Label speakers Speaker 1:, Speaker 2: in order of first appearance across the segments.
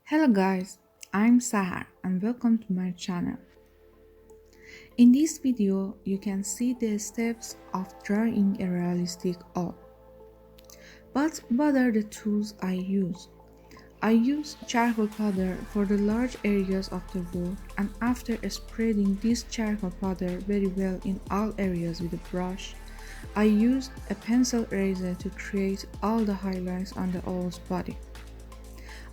Speaker 1: Hello guys, I'm Sahar and welcome to my channel. In this video, you can see the steps of drawing a realistic owl. But what are the tools I use? I use charcoal powder for the large areas of the work, and after spreading this charcoal powder very well in all areas with a brush, I used a pencil eraser to create all the highlights on the owl's body.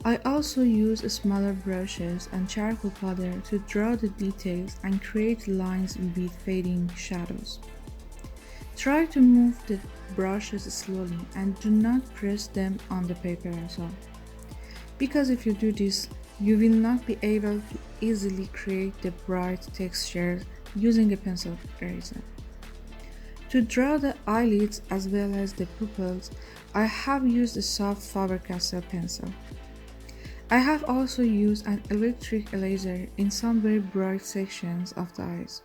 Speaker 1: I also use smaller brushes and charcoal powder to draw the details and create lines with fading shadows. Try to move the brushes slowly and do not press them on the paper at all. Because if you do this, you will not be able to easily create the bright textures using a pencil eraser. To draw the eyelids as well as the pupils, I have used a soft Faber-Castell pencil. I have also used an electric eraser in some very bright sections of the eyes.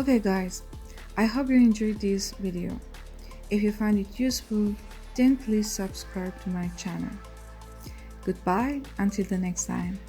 Speaker 1: Okay guys, I hope you enjoyed this video. If you find it useful, then please subscribe to my channel. Goodbye until the next time.